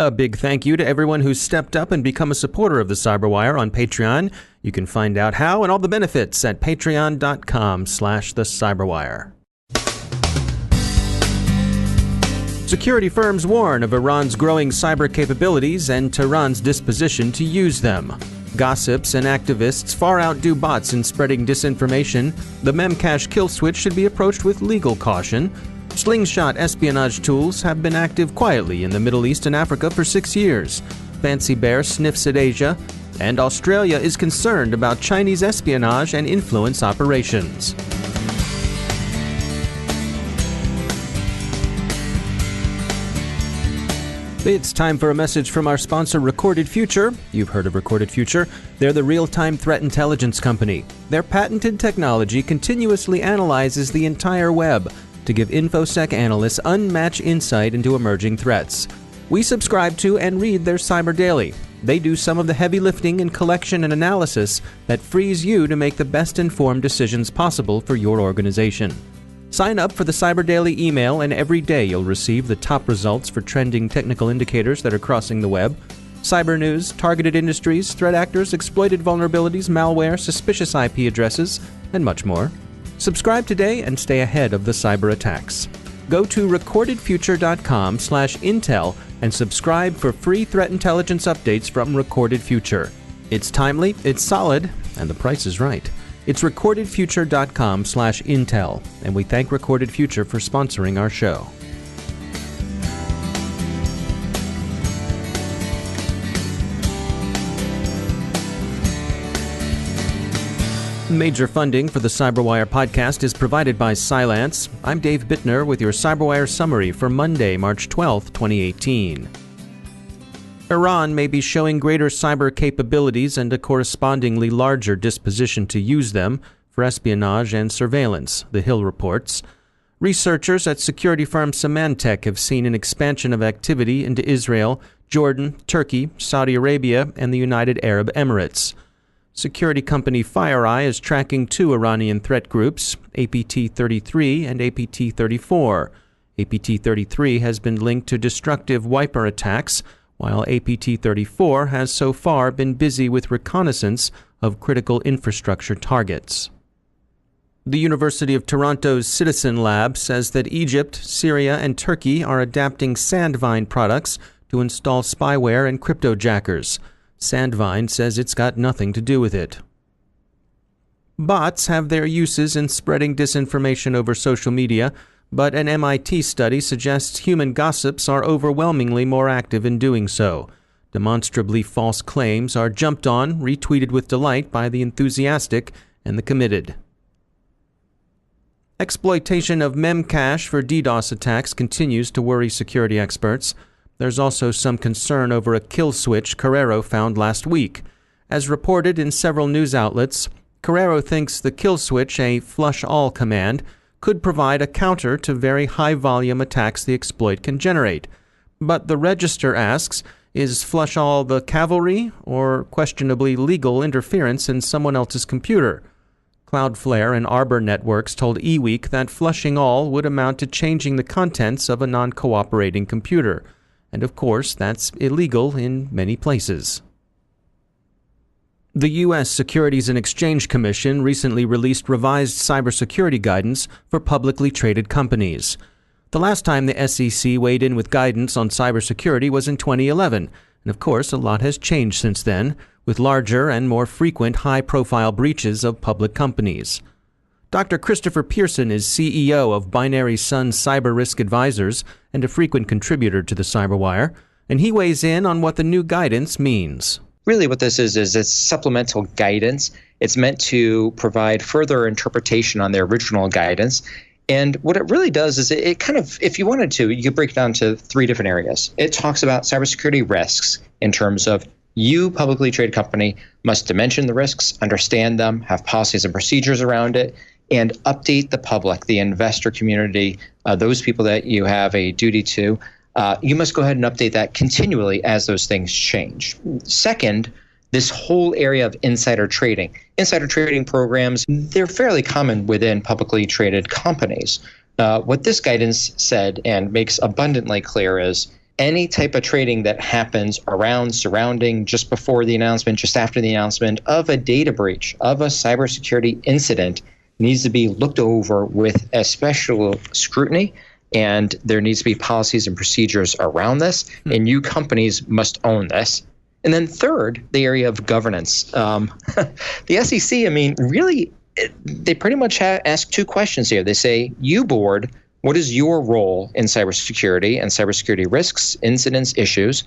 A big thank you to everyone who's stepped up and become a supporter of the Cyberwire on Patreon. You can find out how and all the benefits at patreon.com/thecyberwire. Security firms warn of Iran's growing cyber capabilities and Tehran's disposition to use them. Gossips and activists far outdo bots in spreading disinformation. The Memcache kill switch should be approached with legal caution. Slingshot espionage tools have been active quietly in the Middle East and Africa for 6 years. Fancy Bear sniffs at Asia. And Australia is concerned about Chinese espionage and influence operations. It's time for a message from our sponsor, Recorded Future. You've heard of Recorded Future. They're the real-time threat intelligence company. Their patented technology continuously analyzes the entire web to give InfoSec analysts unmatched insight into emerging threats. We subscribe to and read their Cyber Daily. They do some of the heavy lifting in collection and analysis that frees you to make the best informed decisions possible for your organization. Sign up for the Cyber Daily email, and every day you'll receive the top results for trending technical indicators that are crossing the web, cyber news, targeted industries, threat actors, exploited vulnerabilities, malware, suspicious IP addresses, and much more. Subscribe today and stay ahead of the cyber attacks. Go to recordedfuture.com/intel and subscribe for free threat intelligence updates from Recorded Future. It's timely, it's solid, and the price is right. It's recordedfuture.com/intel, and we thank Recorded Future for sponsoring our show. Major funding for the Cyberwire podcast is provided by Cylance. I'm Dave Bittner with your Cyberwire summary for Monday, March 12, 2018. Iran may be showing greater cyber capabilities and a correspondingly larger disposition to use them for espionage and surveillance, The Hill reports. Researchers at security firm Symantec have seen an expansion of activity into Israel, Jordan, Turkey, Saudi Arabia, and the United Arab Emirates. Security company FireEye is tracking two Iranian threat groups, APT-33 and APT-34. APT-33 has been linked to destructive wiper attacks, while APT-34 has so far been busy with reconnaissance of critical infrastructure targets. The University of Toronto's Citizen Lab says that Egypt, Syria, and Turkey are adapting Sandvine products to install spyware and cryptojackers. Sandvine says it's got nothing to do with it. Bots have their uses in spreading disinformation over social media, but an MIT study suggests human gossips are overwhelmingly more active in doing so. Demonstrably false claims are jumped on, retweeted with delight by the enthusiastic and the committed. Exploitation of Memcache for DDoS attacks continues to worry security experts. There's also some concern over a kill switch Carrero found last week. As reported in several news outlets, Carrero thinks the kill switch, a flush all command, could provide a counter to very high-volume attacks the exploit can generate. But the Register asks, is flush all the cavalry or questionably legal interference in someone else's computer? Cloudflare and Arbor Networks told eWeek that flushing all would amount to changing the contents of a non-cooperating computer. And of course, that's illegal in many places. The U.S. Securities and Exchange Commission recently released revised cybersecurity guidance for publicly traded companies. The last time the SEC weighed in with guidance on cybersecurity was in 2011, and of course a lot has changed since then, with larger and more frequent high-profile breaches of public companies. Dr. Christopher Pierson is CEO of Binary Sun Cyber Risk Advisors and a frequent contributor to the Cyberwire, and he weighs in on what the new guidance means. Really what this is it's supplemental guidance. It's meant to provide further interpretation on the original guidance. And what it really does is it kind of, if you wanted to, you could break it down to three different areas. It talks about cybersecurity risks in terms of you, publicly traded company, must dimension the risks, understand them, have policies and procedures around it, and update the public, the investor community, those people that you have a duty to. You must go ahead and update that continually as those things change. Second, this whole area of insider trading. Insider trading programs, they're fairly common within publicly traded companies. What this guidance said and makes abundantly clear is any type of trading that happens around, surrounding, just before the announcement, just after the announcement of a data breach, of a cybersecurity incident, needs to be looked over with a special scrutiny, and there needs to be policies and procedures around this, and you companies must own this. And then third, the area of governance. The SEC, I mean, really, they pretty much ask two questions here. They say, you board, what is your role in cybersecurity and cybersecurity risks, incidents, issues,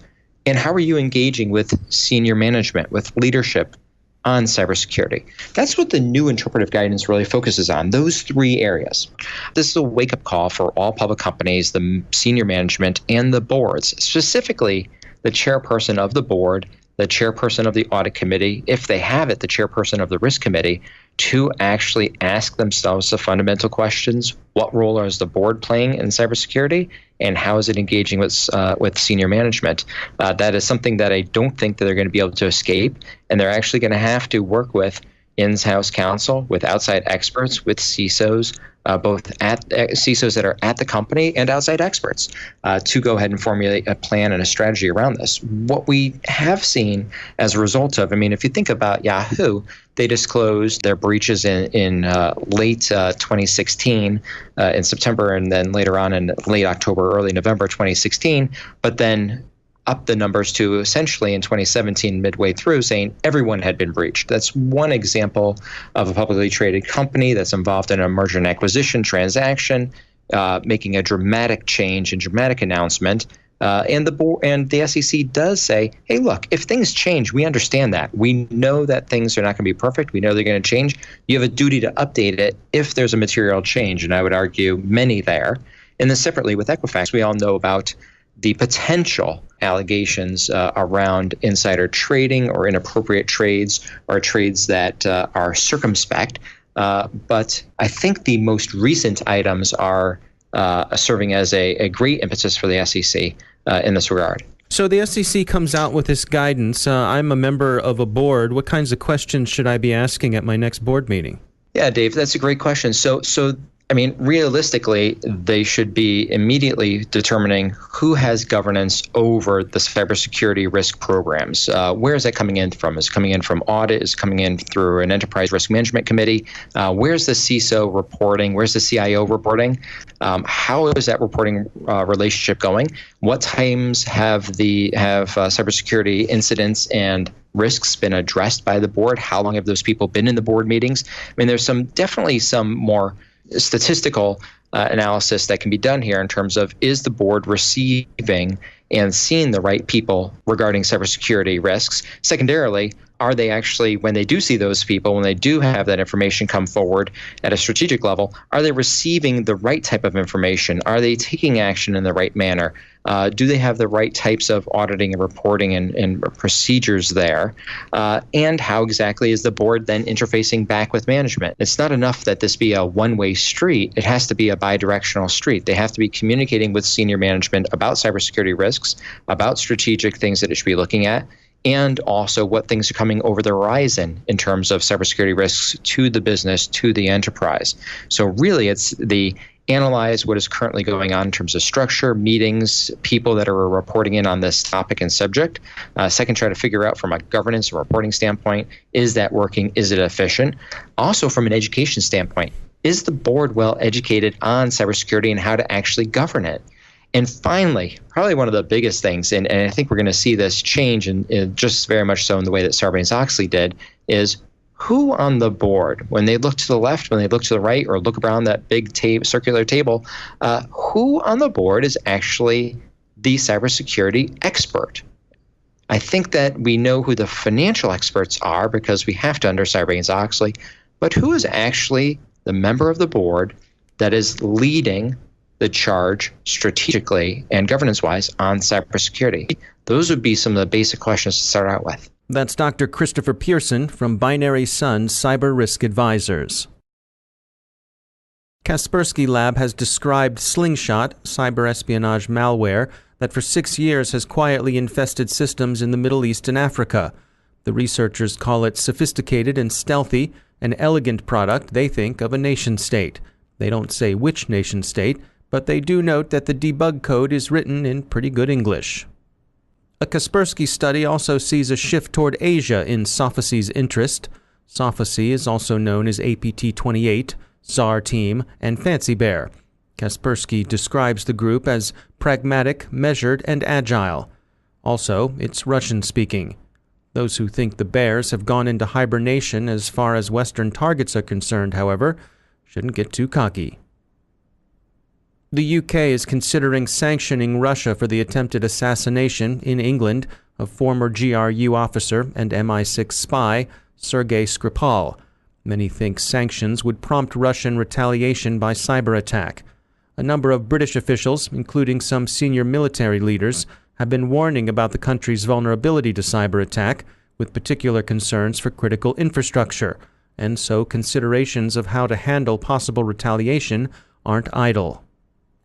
and how are you engaging with senior management, with leadership on cybersecurity? That's what the new interpretive guidance really focuses on, those three areas. This is a wake-up call for all public companies, the senior management, and the boards, specifically the chairperson of the board, the chairperson of the audit committee, if they have it, the chairperson of the risk committee, to actually ask themselves the fundamental questions. What role is the board playing in cybersecurity, and how is it engaging with senior management? That is something that I don't think that they're going to be able to escape, and they're actually going to have to work with in-house counsel, with outside experts, with CISOs, both at CISOs that are at the company and outside experts, to go ahead and formulate a plan and a strategy around this. What we have seen as a result of, I mean, if you think about Yahoo, they disclosed their breaches in late 2016, in September, and then later on in late October, early November 2016, but then up the numbers to essentially in 2017, midway through, saying everyone had been breached. That's one example of a publicly traded company that's involved in a merger and acquisition transaction, making a dramatic change and dramatic announcement. And the board and the SEC does say, hey, look, if things change, we understand that. We know that things are not going to be perfect. We know they're going to change. You have a duty to update it if there's a material change. And I would argue many there. And then separately with Equifax, we all know about the potential allegations around insider trading or inappropriate trades or trades that are circumspect. But I think the most recent items are serving as a great impetus for the SEC in this regard. So the SEC comes out with this guidance. I'm a member of a board. What kinds of questions should I be asking at my next board meeting? Yeah, Dave, that's a great question. So I mean, realistically, they should be immediately determining who has governance over the cybersecurity risk programs. Where is that coming in from? Is it coming in from audit? Is it coming in through an enterprise risk management committee? Where's the CISO reporting? Where's the CIO reporting? How is that reporting relationship going? What times have cybersecurity incidents and risks been addressed by the board? How long have those people been in the board meetings? I mean, there's definitely some more statistical analysis that can be done here in terms of, is the board receiving and seeing the right people regarding cybersecurity risks? Secondarily, are they actually, when they do see those people, when they do have that information come forward at a strategic level, are they receiving the right type of information? Are they taking action in the right manner? Do they have the right types of auditing and reporting and procedures there? And how exactly is the board then interfacing back with management? It's not enough that this be a one-way street. It has to be a bidirectional street. They have to be communicating with senior management about cybersecurity risks, about strategic things that it should be looking at, and also what things are coming over the horizon in terms of cybersecurity risks to the business, to the enterprise. So really, it's the analyze what is currently going on in terms of structure, meetings, people that are reporting in on this topic and subject. Second, try to figure out from a governance and reporting standpoint, is that working? Is it efficient? Also, from an education standpoint, is the board well educated on cybersecurity and how to actually govern it? And finally, probably one of the biggest things, and I think we're going to see this change, and just very much so in the way that Sarbanes-Oxley did, is who on the board, when they look to the left, when they look to the right, or look around that big circular table, who on the board is actually the cybersecurity expert? I think that we know who the financial experts are because we have to under Sarbanes-Oxley, but who is actually the member of the board that is leading the charge strategically and governance-wise on cybersecurity? Those would be some of the basic questions to start out with. That's Dr. Christopher Pierson from Binary Sun Cyber Risk Advisors. Kaspersky Lab has described Slingshot, cyber espionage malware, that for 6 years has quietly infested systems in the Middle East and Africa. The researchers call it sophisticated and stealthy, an elegant product, they think, of a nation-state. They don't say which nation-state, but they do note that the debug code is written in pretty good English. A Kaspersky study also sees a shift toward Asia in Sophacy's interest. Sophacy is also known as APT28, Czar Team, and Fancy Bear. Kaspersky describes the group as pragmatic, measured, and agile. Also, it's Russian-speaking. Those who think the bears have gone into hibernation as far as Western targets are concerned, however, shouldn't get too cocky. The UK is considering sanctioning Russia for the attempted assassination in England of former GRU officer and MI6 spy Sergei Skripal. Many think sanctions would prompt Russian retaliation by cyber attack. A number of British officials, including some senior military leaders, have been warning about the country's vulnerability to cyber attack, with particular concerns for critical infrastructure, and so considerations of how to handle possible retaliation aren't idle.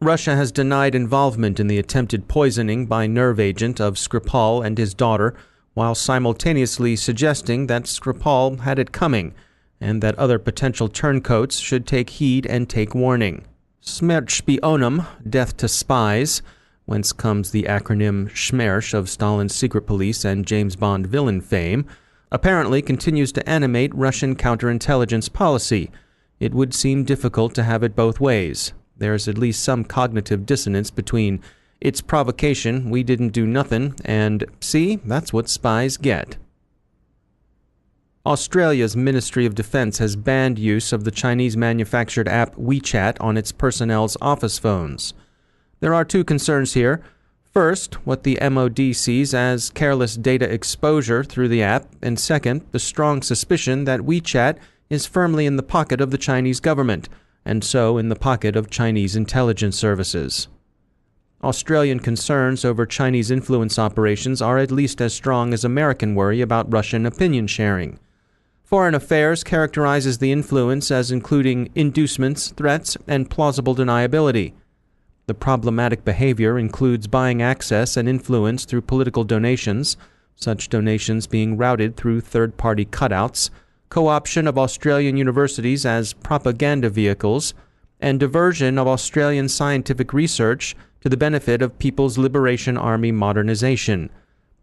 Russia has denied involvement in the attempted poisoning by nerve agent of Skripal and his daughter, while simultaneously suggesting that Skripal had it coming, and that other potential turncoats should take heed and take warning. Smert spionum, death to spies, whence comes the acronym SMERSH of Stalin's secret police and James Bond villain fame, apparently continues to animate Russian counterintelligence policy. It would seem difficult to have it both ways. There's at least some cognitive dissonance between "it's provocation, we didn't do nothing," and "see, that's what spies get." Australia's Ministry of Defence has banned use of the Chinese-manufactured app WeChat on its personnel's office phones. There are two concerns here. First, what the MOD sees as careless data exposure through the app, and second, the strong suspicion that WeChat is firmly in the pocket of the Chinese government, and so in the pocket of Chinese intelligence services. Australian concerns over Chinese influence operations are at least as strong as American worry about Russian opinion sharing. Foreign Affairs characterizes the influence as including inducements, threats, and plausible deniability. The problematic behavior includes buying access and influence through political donations, such donations being routed through third-party cutouts, co-option of Australian universities as propaganda vehicles, and diversion of Australian scientific research to the benefit of People's Liberation Army modernization.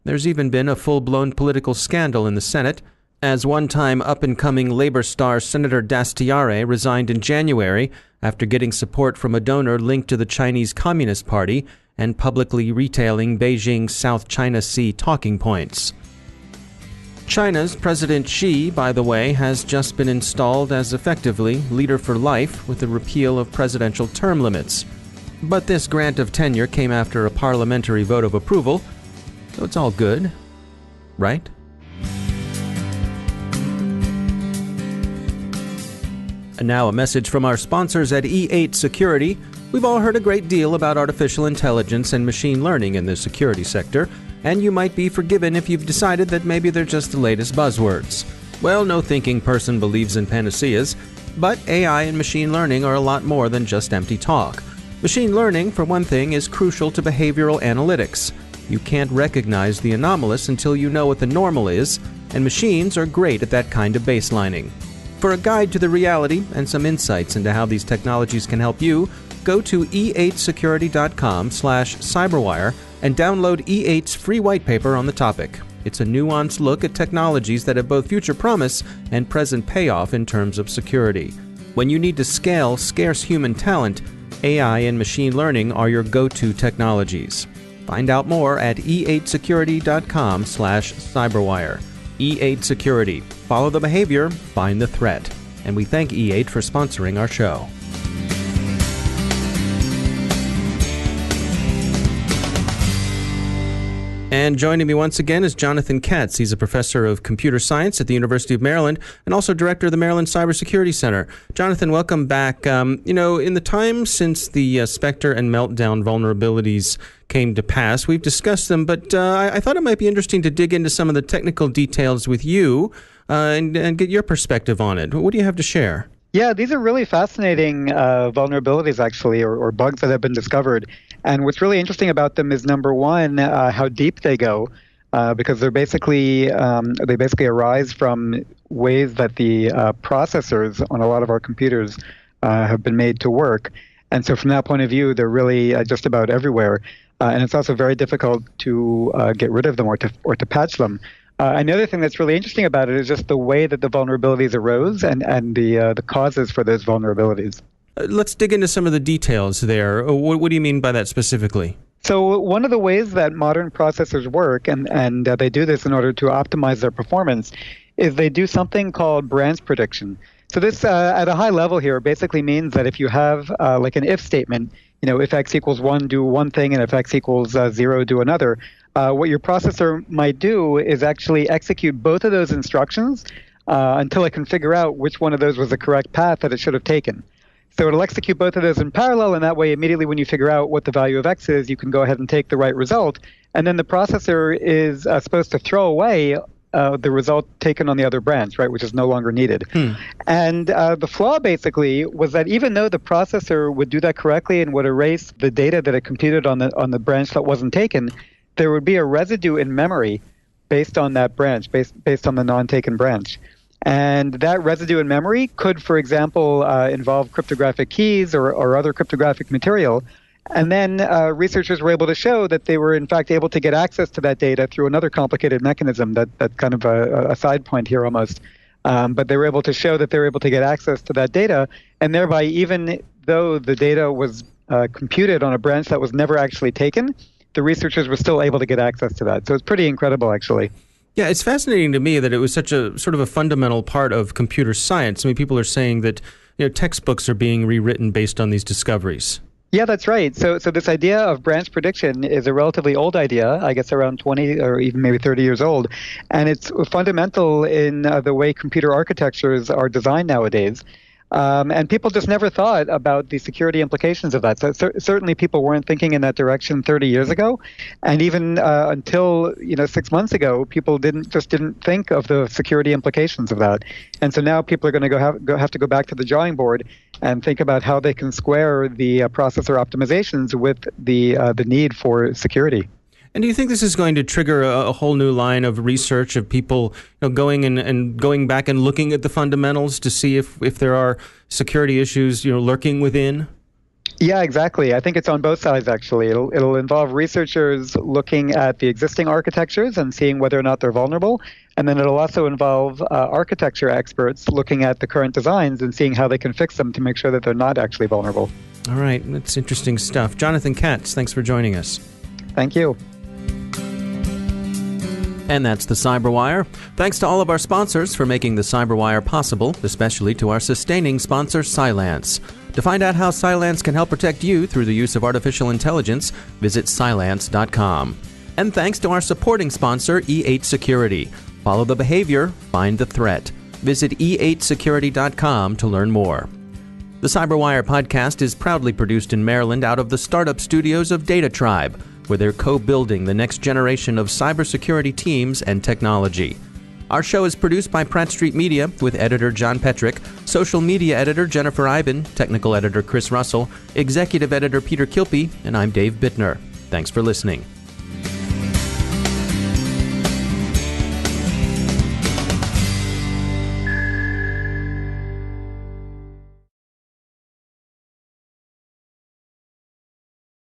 There's even been a full-blown political scandal in the Senate, as one-time up-and-coming Labour star Senator Dastyari resigned in January after getting support from a donor linked to the Chinese Communist Party and publicly retailing Beijing's South China Sea talking points. China's President Xi, by the way, has just been installed as effectively leader for life with the repeal of presidential term limits. But this grant of tenure came after a parliamentary vote of approval, so it's all good, right? And now a message from our sponsors at E8 Security. We've all heard a great deal about artificial intelligence and machine learning in the security sector, and you might be forgiven if you've decided that maybe they're just the latest buzzwords. Well, no thinking person believes in panaceas, but AI and machine learning are a lot more than just empty talk. Machine learning, for one thing, is crucial to behavioral analytics. You can't recognize the anomalous until you know what the normal is, and machines are great at that kind of baselining. For a guide to the reality and some insights into how these technologies can help you, go to e8security.com/cyberwire and download E8's free white paper on the topic. It's a nuanced look at technologies that have both future promise and present payoff in terms of security. When you need to scale scarce human talent, AI and machine learning are your go-to technologies. Find out more at e8security.com/cyberwire. E8 Security. Follow the behavior, find the threat. And we thank E8 for sponsoring our show. And joining me once again is Jonathan Katz. He's a professor of computer science at the University of Maryland and also director of the Maryland Cybersecurity Center. Jonathan, welcome back. In the time since the Spectre and Meltdown vulnerabilities came to pass, we've discussed them, but I thought it might be interesting to dig into some of the technical details with you and get your perspective on it. What do you have to share? Yeah, these are really fascinating vulnerabilities, actually, or bugs that have been discovered. And what's really interesting about them is, number one, how deep they go, because they basically arise from ways that the processors on a lot of our computers have been made to work. And so from that point of view, they're really just about everywhere. And it's also very difficult to get rid of them or to patch them. Another thing that's really interesting about it is just the way that the vulnerabilities arose and the causes for those vulnerabilities. Let's dig into some of the details there. What do you mean by that specifically? So one of the ways that modern processors work, and they do this in order to optimize their performance, is they do something called branch prediction. So this, at a high level here, basically means that if you have like an if statement, if x equals 1, do one thing, and if x equals 0, do another, what your processor might do is actually execute both of those instructions until it can figure out which one of those was the correct path that it should have taken. So it'll execute both of those in parallel, and that way immediately when you figure out what the value of x is, you can go ahead and take the right result. And then the processor is supposed to throw away the result taken on the other branch, right, which is no longer needed. And the flaw basically was that even though the processor would do that correctly and would erase the data that it computed on the branch that wasn't taken, there would be a residue in memory based on that branch, based on the non-taken branch. And that residue in memory could, for example, involve cryptographic keys or other cryptographic material. And then researchers were able to show that they were, in fact, able to get access to that data through another complicated mechanism. That's kind of a side point here almost. But they were able to show that they were able to get access to that data, and thereby, even though the data was computed on a branch that was never actually taken, the researchers were still able to get access to that. So it's pretty incredible, actually. Yeah, it's fascinating to me that it was such a sort of a fundamental part of computer science. I mean, people are saying that textbooks are being rewritten based on these discoveries. Yeah, that's right. So this idea of branch prediction is a relatively old idea, I guess around 20 or even maybe 30 years old. And it's fundamental in the way computer architectures are designed nowadays. And people just never thought about the security implications of that. So certainly people weren't thinking in that direction 30 years ago. And even until 6 months ago, people didn't think of the security implications of that. And so now people are going to have to go back to the drawing board and think about how they can square the processor optimizations with the need for security. And do you think this is going to trigger a whole new line of research of people going and going back and looking at the fundamentals to see if there are security issues lurking within? Yeah, exactly. I think it's on both sides, actually. It'll involve researchers looking at the existing architectures and seeing whether or not they're vulnerable. And then it'll also involve architecture experts looking at the current designs and seeing how they can fix them to make sure that they're not actually vulnerable. All right. That's interesting stuff. Jonathan Katz, thanks for joining us. Thank you. And that's the Cyberwire. Thanks to all of our sponsors for making the Cyberwire possible, especially to our sustaining sponsor, Cylance. To find out how Cylance can help protect you through the use of artificial intelligence, visit Cylance.com. And thanks to our supporting sponsor, E8 Security. Follow the behavior, find the threat. Visit e8security.com to learn more. The Cyberwire podcast is proudly produced in Maryland out of the startup studios of Data Tribe, where they're co-building the next generation of cybersecurity teams and technology. Our show is produced by Pratt Street Media with editor John Petrick, social media editor Jennifer Iben, technical editor Chris Russell, executive editor Peter Kilpie, and I'm Dave Bittner. Thanks for listening.